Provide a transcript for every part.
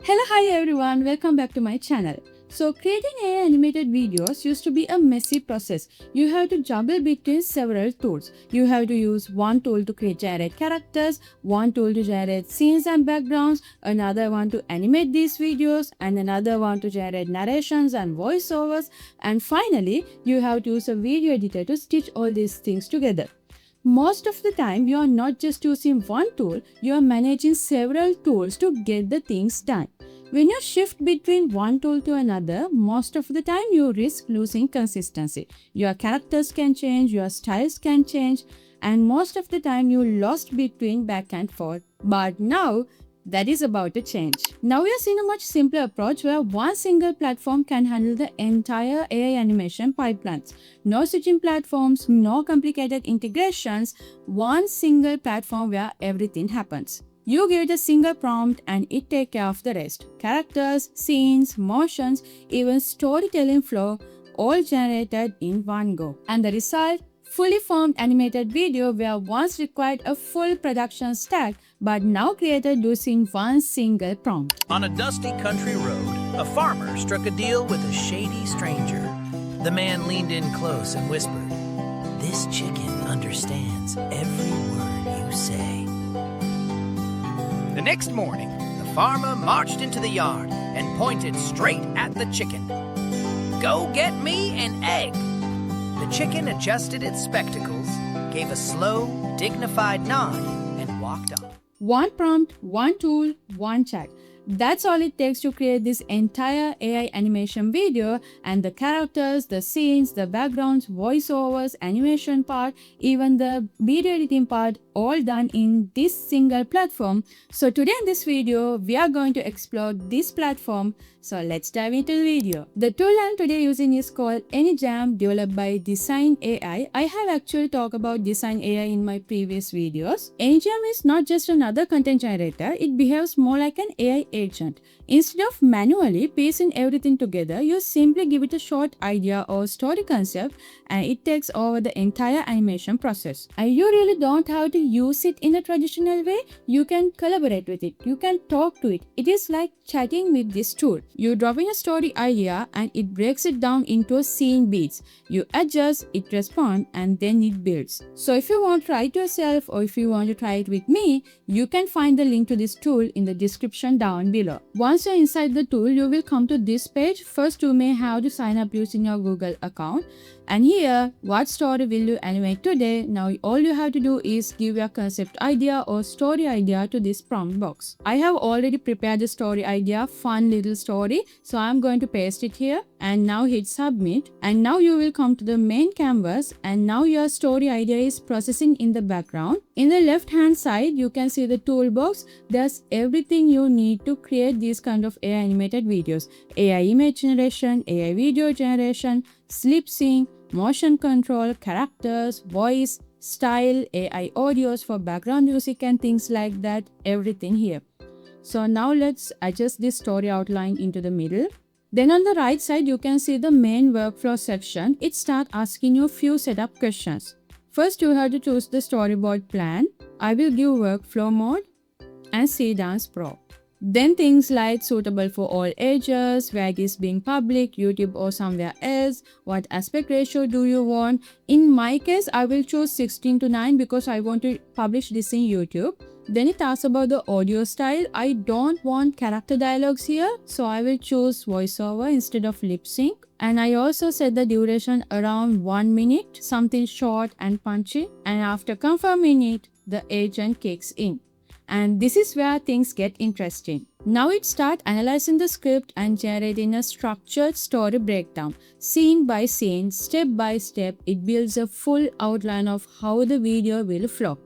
Hello, hi everyone, welcome back to my channel. So creating AI animated videos used to be a messy process. You have to juggle between several tools. You have to use one tool to generate characters, one tool to generate scenes and backgrounds, another one to animate these videos, and another one to generate narrations and voiceovers. And finally, you have to use a video editor to stitch all these things together. Most of the time, you are not just using one tool, you are managing several tools to get the things done. When you shift between one tool to another, most of the time you risk losing consistency. Your characters can change, your styles can change, and most of the time you lost between back and forth. But now, that is about to change. Now we are seeing a much simpler approach where one single platform can handle the entire AI animation pipelines. No switching platforms, no complicated integrations, one single platform where everything happens. You give it a single prompt and it takes care of the rest. Characters, scenes, motions, even storytelling flow all generated in one go. And the result? Fully formed animated video where once required a full production stack but now created using one single prompt. On a dusty country road, a farmer struck a deal with a shady stranger. The man leaned in close and whispered, "This chicken understands every word you say." The next morning, the farmer marched into the yard and pointed straight at the chicken. "Go get me an egg." The chicken adjusted its spectacles, gave a slow, dignified nod, and walked on. One prompt, one tool, one chat. That's all it takes to create this entire AI animation video, and the characters, the scenes, the backgrounds, voiceovers, animation part, even the video editing part, all done in this single platform. So today in this video, we are going to explore this platform. So let's dive into the video. The tool I'm today using is called AnyJam, developed by Design AI. I have actually talked about Design AI in my previous videos. AnyJam is not just another content generator, it behaves more like an AI agent. Instead of manually piecing everything together, you simply give it a short idea or story concept and it takes over the entire animation process. And you really don't have to use it in a traditional way. You can collaborate with it. You can talk to it. It is like chatting with this tool. You drop in a story idea and it breaks it down into scene beats. You adjust, it responds, and then it builds. So if you want to try it yourself or if you want to try it with me, you can find the link to this tool in the description down below. Once you're inside the tool, you will come to this page. First, you may have to sign up using your Google account. And here, what story will you animate today? Now, all you have to do is give your concept idea or story idea to this prompt box. I have already prepared the story idea, fun little story. So I'm going to paste it here and now hit submit. And now you will come to the main canvas and now your story idea is processing in the background. In the left hand side, you can see the toolbox. There's everything you need to create these kind of AI animated videos. AI image generation, AI video generation, lip sync, motion control, characters, voice, style, AI audios for background music and things like that, everything here. So now let's adjust this story outline into the middle. Then on the right side, you can see the main workflow section. It starts asking you a few setup questions. First, you have to choose the storyboard plan. I will give workflow mode and see Dance Pro. Then things like suitable for all ages, where it is being public, YouTube or somewhere else, what aspect ratio do you want. In my case, I will choose 16:9 because I want to publish this in YouTube. Then it asks about the audio style. I don't want character dialogues here, so I will choose voiceover instead of lip sync. And I also set the duration around 1 minute, something short and punchy. And after confirming it, the agent kicks in. And this is where things get interesting. Now it starts analyzing the script and generating a structured story breakdown. Scene by scene, step by step, it builds a full outline of how the video will flow.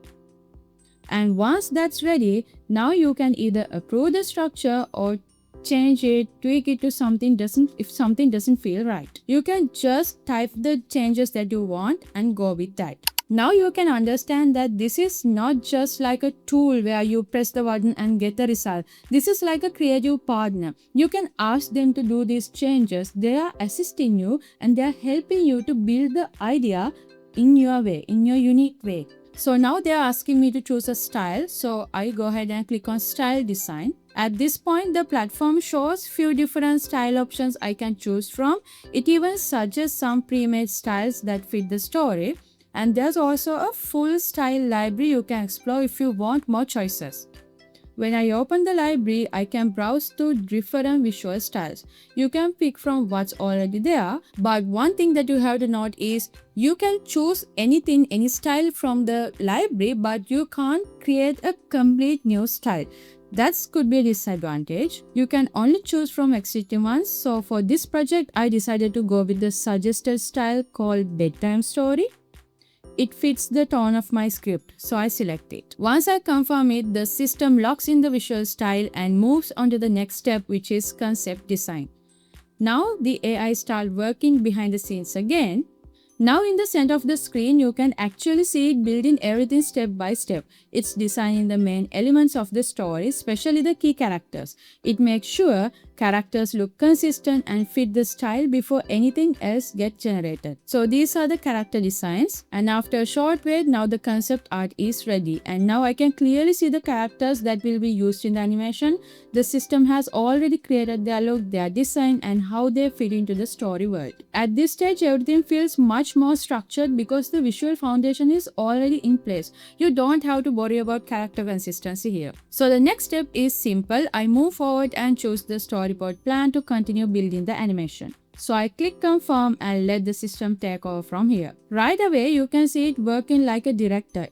And once that's ready, now you can either approve the structure or change it, tweak it to if something doesn't feel right. You can just type the changes that you want and go with that. Now you can understand that this is not just like a tool where you press the button and get the result. This is like a creative partner. You can ask them to do these changes. They are assisting you and they are helping you to build the idea in your way, in your unique way. So now they are asking me to choose a style. So I go ahead and click on style design. At this point, the platform shows few different style options I can choose from. It even suggests some pre-made styles that fit the story. And there's also a full style library you can explore if you want more choices. When I open the library, I can browse through different visual styles. You can pick from what's already there, but one thing that you have to note is you can choose anything, any style from the library, but you can't create a complete new style. That could be a disadvantage. You can only choose from existing ones. So for this project, I decided to go with the suggested style called bedtime story. It fits the tone of my script, so I select it. Once I confirm it, the system locks in the visual style and moves on to the next step, which is concept design. Now the AI starts working behind the scenes again. Now in the center of the screen, you can actually see it building everything step by step. It's designing the main elements of the story, especially the key characters. It makes sure characters look consistent and fit the style before anything else gets generated. So these are the character designs, and after a short wait, now the concept art is ready, and now I can clearly see the characters that will be used in the animation. The system has already created their look, their design, and how they fit into the story world. At this stage, everything feels much more structured because the visual foundation is already in place. You don't have to worry about character consistency here. So the next step is simple. I move forward and choose the storyboard plan to continue building the animation. So I click confirm and let the system take over from here. Right away, you can see it working like a director.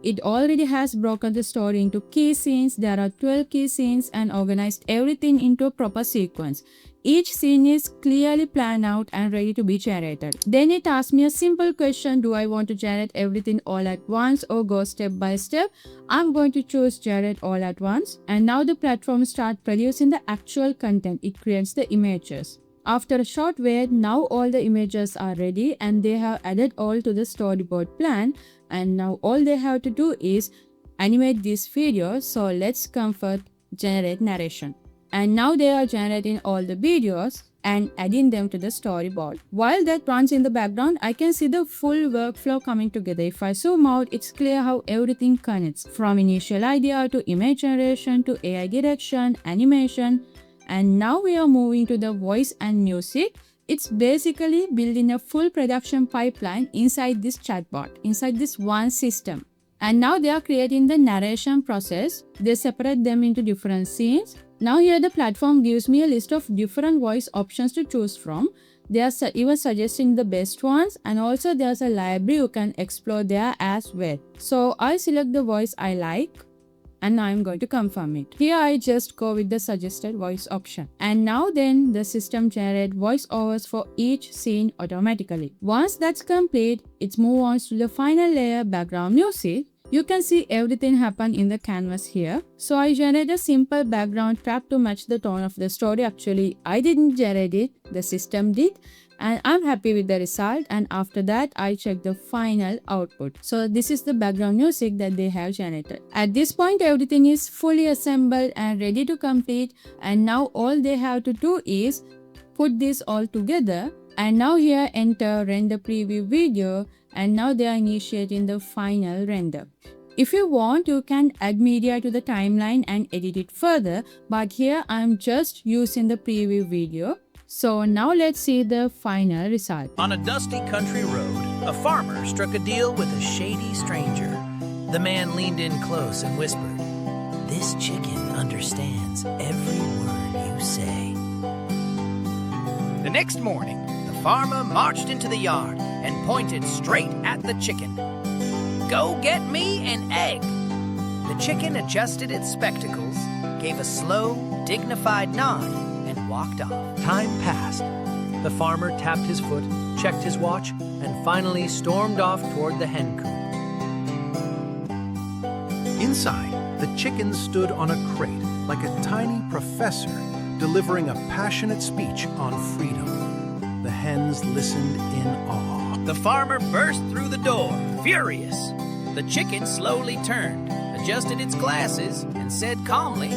It already has broken the story into key scenes. There are 12 key scenes and organized everything into a proper sequence. Each scene is clearly planned out and ready to be generated. Then it asks me a simple question: do I want to generate everything all at once or go step by step? I'm going to choose generate all at once. And now the platform starts producing the actual content. It creates the images. After a short wait, now all the images are ready and they have added all to the storyboard plan. And now all they have to do is animate this video. So let's comfort generate narration. And now they are generating all the videos and adding them to the storyboard. While that runs in the background, I can see the full workflow coming together. If I zoom out, it's clear how everything connects, from initial idea to image generation to AI direction, animation, and now we are moving to the voice and music. It's basically building a full production pipeline inside this chatbot, inside this one system. And now they are creating the narration process. They separate them into different scenes. Now here the platform gives me a list of different voice options to choose from. They are even suggesting the best ones, and also there's a library you can explore there as well. So I select the voice I like and now I'm going to confirm it. Here I just go with the suggested voice option. And now then the system generates voiceovers for each scene automatically. Once that's complete, it moves on to the final layer, background music. You can see everything happen in the canvas here. So I generated a simple background track to match the tone of the story. Actually, I didn't generate it, the system did. And I'm happy with the result, and after that I check the final output. So this is the background music that they have generated. At this point everything is fully assembled and ready to complete, and now all they have to do is put this all together. And now here enter render preview video, and now they are initiating the final render. If you want, you can add media to the timeline and edit it further, but here I'm just using the preview video. So now let's see the final result. On a dusty country road, a farmer struck a deal with a shady stranger. The man leaned in close and whispered, "This chicken understands every word you say." The next morning, the farmer marched into the yard and pointed straight at the chicken. "Go get me an egg." The chicken adjusted its spectacles, gave a slow, dignified nod, and walked off. Time passed. The farmer tapped his foot, checked his watch, and finally stormed off toward the hen coop. Inside, the chicken stood on a crate like a tiny professor delivering a passionate speech on freedom. The hens listened in awe. The farmer burst through the door, furious. The chicken slowly turned, adjusted its glasses, and said calmly,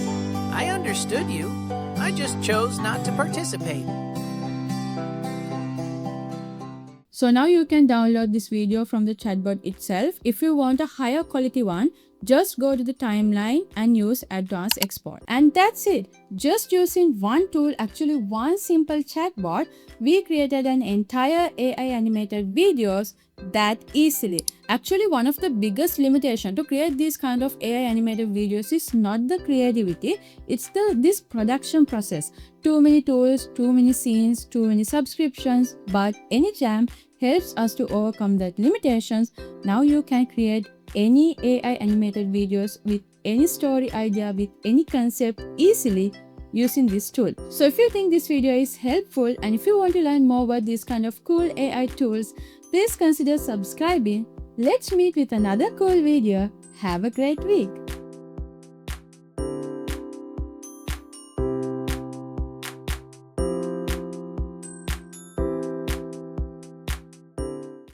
"I understood you. I just chose not to participate." So now you can download this video from the chatbot itself. If you want a higher quality one, just go to the timeline and use advanced export. And that's it. Just using one tool, actually one simple chatbot, we created an entire AI animated videos that easily. Actually, one of the biggest limitation to create these kind of AI animated videos is not the creativity, it's this production process. Too many tools, too many scenes, too many subscriptions, but AnyJam helps us to overcome that limitations. Now you can create any AI animated videos with any story idea, with any concept easily using this tool. So if you think this video is helpful and if you want to learn more about these kind of cool AI tools, please consider subscribing. Let's meet with another cool video. Have a great week.